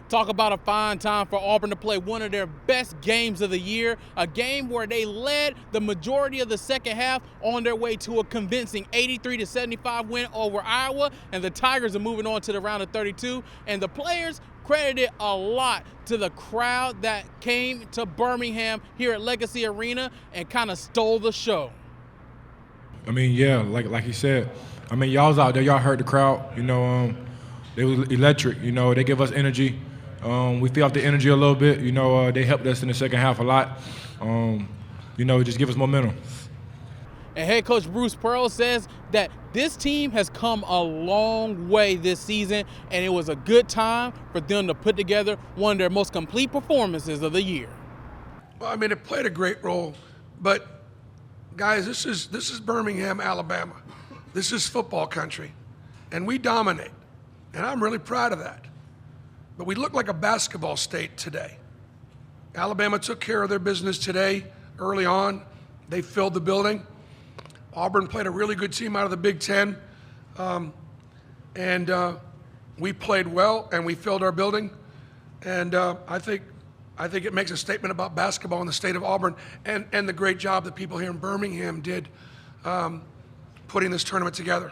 Talk about a fine time for Auburn to play one of their best games of the year, a game where they led the majority of the second half on their way to a convincing 83-75 win over Iowa, and the Tigers are moving on to the round of 32, and the players credited a lot to the crowd that came to Birmingham here at Legacy Arena and kind of stole the show. I mean, yeah, like he said, I mean, y'all was out there, y'all heard the crowd, they was electric, they give us energy. We feel off the energy a little bit, they helped us in the second half a lot, just give us momentum. And head coach Bruce Pearl says that this team has come a long way this season, and it was a good time for them to put together one of their most complete performances of the year. Well, I mean, it played a great role, but guys, this is Birmingham, Alabama. This is football country, and we dominate, and I'm really proud of that. But we look like a basketball state today. Alabama took care of their business today early on. They filled the building. Auburn played a really good team out of the Big Ten, and we played well, and we filled our building. And I think it makes a statement about basketball in the state of Auburn and the great job that people here in Birmingham did putting this tournament together.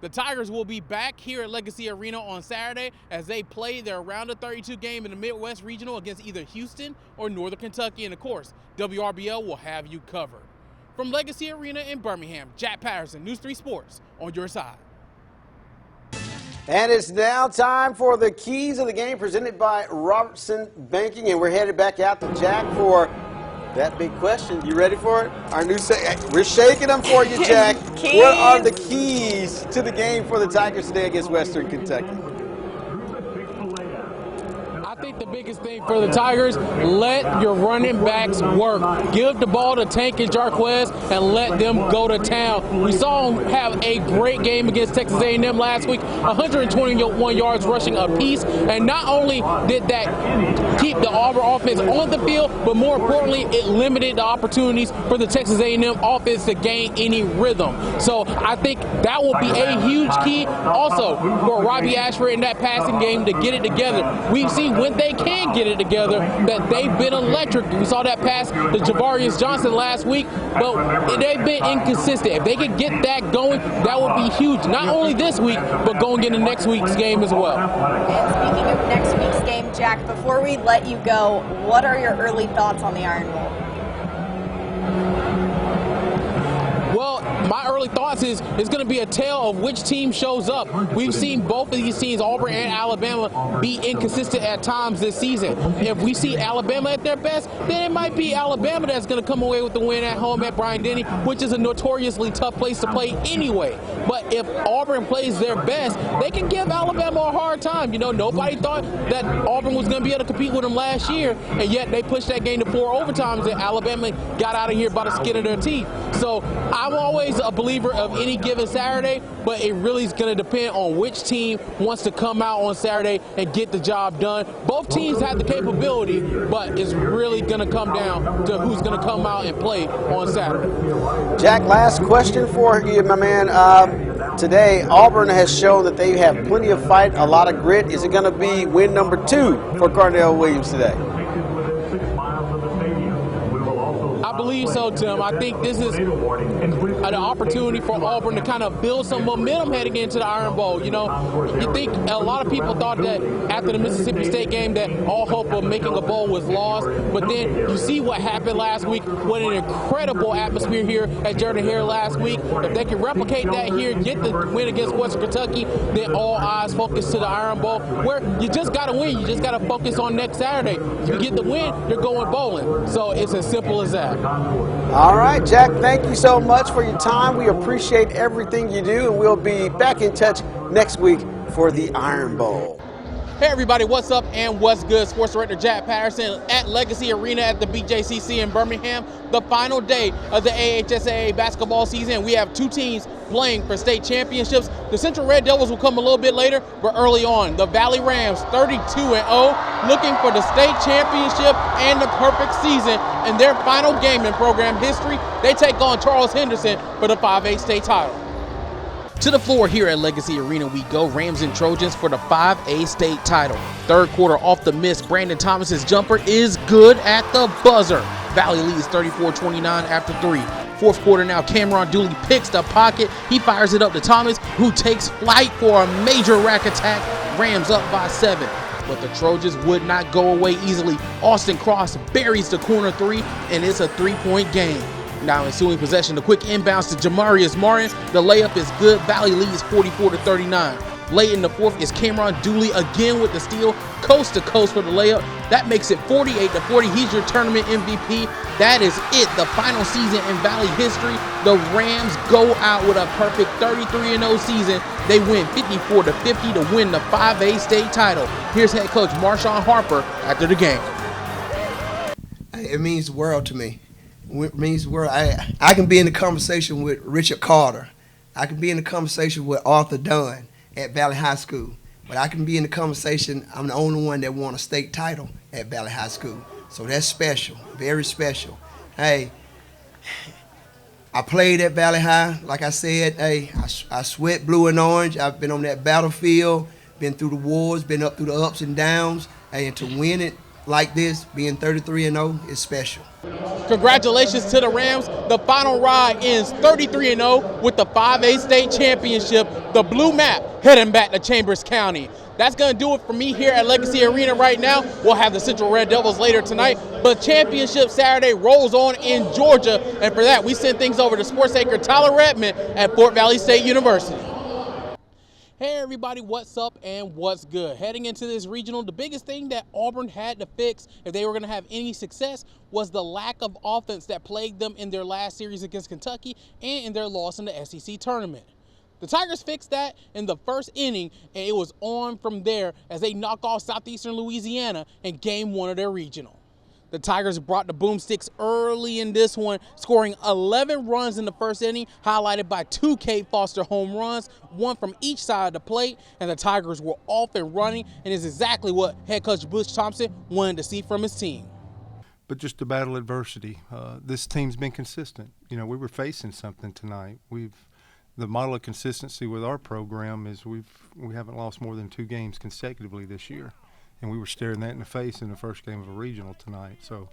The Tigers will be back here at Legacy Arena on Saturday as they play their round of 32 game in the Midwest Regional against either Houston or Northern Kentucky. And of course, WRBL will have you covered. From Legacy Arena in Birmingham, Jack Patterson, News 3 Sports, on your side. And it's now time for the keys of the game presented by Robertson Banking. And we're headed back out to Jack for that big question. You ready for it? We're shaking them for you, Jack. What are the keys to the game for the Tigers today against Western Kentucky? I think the biggest thing for the Tigers, let your running backs work. Give the ball to Tank and Jarquez and let them go to town. We saw them have a great game against Texas A&M last week, 121 yards rushing apiece. And not only did that keep the Auburn offense on the field, but more importantly, it limited the opportunities for the Texas A&M offense to gain any rhythm. So I think that will be a huge key also for Robbie Ashford in that passing game to get it together. We've seen when they can get it together that they've been electric. We saw that pass to Javarius Johnson last week, but they've been inconsistent. If they could get that going, that would be huge, not only this week, but going into next week's game as well. And speaking of next week's game, Jack, before we let you go, what are your early thoughts on the Iron Bowl? Well, my early thoughts is it's going to be a tale of which team shows up. We've seen both of these teams, Auburn and Alabama, be inconsistent at times this season. If we see Alabama at their best, then it might be Alabama that's going to come away with the win at home at Bryant-Denny, which is a notoriously tough place to play anyway. But if Auburn plays their best, they can give Alabama a hard time. Nobody thought that Auburn was going to be able to compete with them last year, and yet they pushed that game to 4 overtimes, and Alabama got out of here by the skin of their teeth. So I'm always a believer of any given Saturday, but it really is going to depend on which team wants to come out on Saturday and get the job done. Both teams have the capability, but it's really going to come down to who's going to come out and play on Saturday. Jack, last question for you, my man. Today, Auburn has shown that they have plenty of fight, a lot of grit. Is it going to be win number 2 for Cardell Williams today? I believe so, Tim. I think this is an opportunity for Auburn to kind of build some momentum heading into the Iron Bowl. You think a lot of people thought that after the Mississippi State game that all hope of making a bowl was lost, but then you see what happened last week. What an incredible atmosphere here at Jordan-Hare last week. If they can replicate that here, get the win against Western Kentucky, then all eyes focus to the Iron Bowl, where you just got to win. You just got to focus on next Saturday. If you get the win, you're going bowling. So it's as simple as that. All right, Jack, thank you so much for your time. We appreciate everything you do, and we'll be back in touch next week for the Iron Bowl. Hey everybody, what's up and what's good? Sports Director Jack Patterson at Legacy Arena at the BJCC in Birmingham. The final day of the AHSAA basketball season. We have 2 teams playing for state championships. The Central Red Devils will come a little bit later, but early on, the Valley Rams 32-0, looking for the state championship and the perfect season in their final game in program history. They take on Charles Henderson for the 5A state title. To the floor here at Legacy Arena we go. Rams and Trojans for the 5A state title. Third quarter off the miss. Brandon Thomas's jumper is good at the buzzer. Valley leads 34-29 after 3. Fourth quarter now, Cameron Dooley picks the pocket. He fires it up to Thomas, who takes flight for a major rack attack. Rams up by 7. But the Trojans would not go away easily. Austin Cross buries the corner 3, and it's a 3-point game. Now ensuing possession, the quick inbounds to Jamarius Martin. The layup is good. Valley leads 44-39. Late in the fourth is Cameron Dooley again with the steal, coast to coast for the layup. That makes it 48-40. He's your tournament MVP. That is it. The final season in Valley history. The Rams go out with a perfect 33-0 season. They win 54-50 to win the 5A state title. Here's head coach Marshawn Harper after the game. It means the world to me. It means the world. I can be in the conversation with Richard Carter. I can be in the conversation with Arthur Dunn at Valley High School. But I can be in the conversation, I'm the only one that won a state title at Valley High School. So that's special, very special. Hey, I played at Valley High, like I said, hey, I sweat blue and orange. I've been on that battlefield, been through the wars, been up through the ups and downs, hey, and to win it like this, being 33-0, is special. Congratulations to the Rams. The final ride ends 33-0 with the 5A state championship. The blue map heading back to Chambers County. That's going to do it for me here at Legacy Arena right now. We'll have the Central Red Devils later tonight. But Championship Saturday rolls on in Georgia. And for that, we send things over to sports anchor Tyler Redmond at Fort Valley State University. Hey everybody, what's up and what's good? Heading into this regional, the biggest thing that Auburn had to fix if they were going to have any success was the lack of offense that plagued them in their last series against Kentucky and in their loss in the SEC tournament. The Tigers fixed that in the first inning, and it was on from there as they knock off Southeastern Louisiana in game 1 of their regional. The Tigers brought the boomsticks early in this one, scoring 11 runs in the first inning, highlighted by 2 Kate Foster home runs, 1 from each side of the plate, and the Tigers were off and running, and is exactly what head coach Butch Thompson wanted to see from his team. But just to battle adversity, this team's been consistent. You know, we were facing something tonight. The model of consistency with our program is we haven't lost more than 2 games consecutively this year. And we were staring that in the face in the first game of a regional tonight. So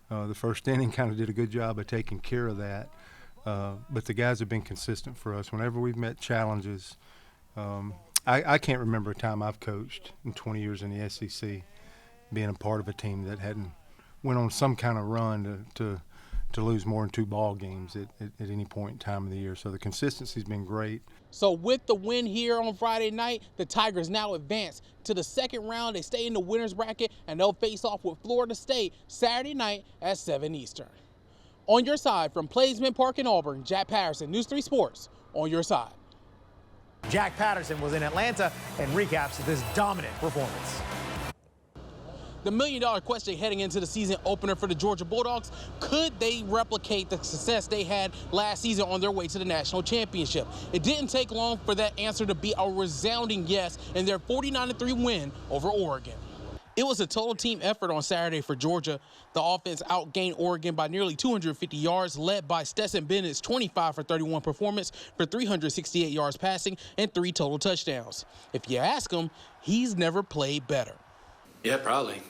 the first inning kind of did a good job of taking care of that. But the guys have been consistent for us. Whenever we've met challenges, I can't remember a time I've coached in 20 years in the SEC being a part of a team that hadn't went on some kind of run to lose more than 2 ball games at any point in time of the year. So the consistency's been great. So with the win here on Friday night, the Tigers now advance to the second round. They stay in the winner's bracket, and they'll face off with Florida State Saturday night at 7 Eastern. On your side, from Plaisman Park in Auburn, Jack Patterson, News 3 Sports, on your side. Jack Patterson was in Atlanta and recaps this dominant performance. The million-dollar question heading into the season opener for the Georgia Bulldogs, could they replicate the success they had last season on their way to the national championship? It didn't take long for that answer to be a resounding yes in their 49-3 win over Oregon. It was a total team effort on Saturday for Georgia. The offense outgained Oregon by nearly 250 yards, led by Stetson Bennett's 25-for-31 performance for 368 yards passing and 3 total touchdowns. If you ask him, he's never played better. Yeah, probably.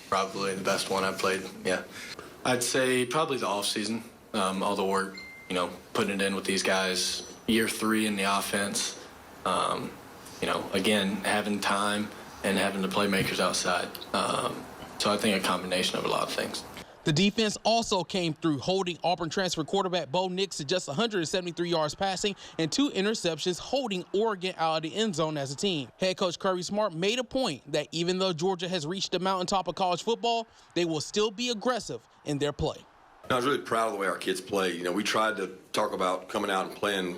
Probably the best one I've played. Yeah, I'd say probably the off season. All the work, putting it in with these guys. Year 3 in the offense. Again, having time and having the playmakers outside. So I think a combination of a lot of things. The defense also came through, holding Auburn transfer quarterback Bo Nix to just 173 yards passing and 2 interceptions, holding Oregon out of the end zone as a team. Head coach Kirby Smart made a point that even though Georgia has reached the mountaintop of college football, they will still be aggressive in their play. I was really proud of the way our kids played. We tried to talk about coming out and playing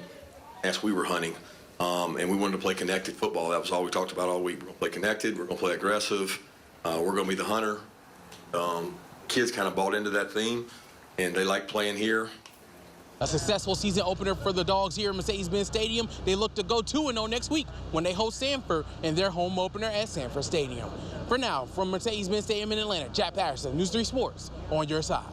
as we were hunting, and we wanted to play connected football. That was all we talked about all week. We're going to play connected. We're going to play aggressive. We're going to be the hunter. Kids kind of bought into that theme, and they like playing here. A successful season opener for the Dogs here at Mercedes-Benz Stadium. They look to go 2-0 next week when they host Sanford in their home opener at Sanford Stadium. For now, from Mercedes-Benz Stadium in Atlanta, Jack Patterson, News 3 Sports, on your side.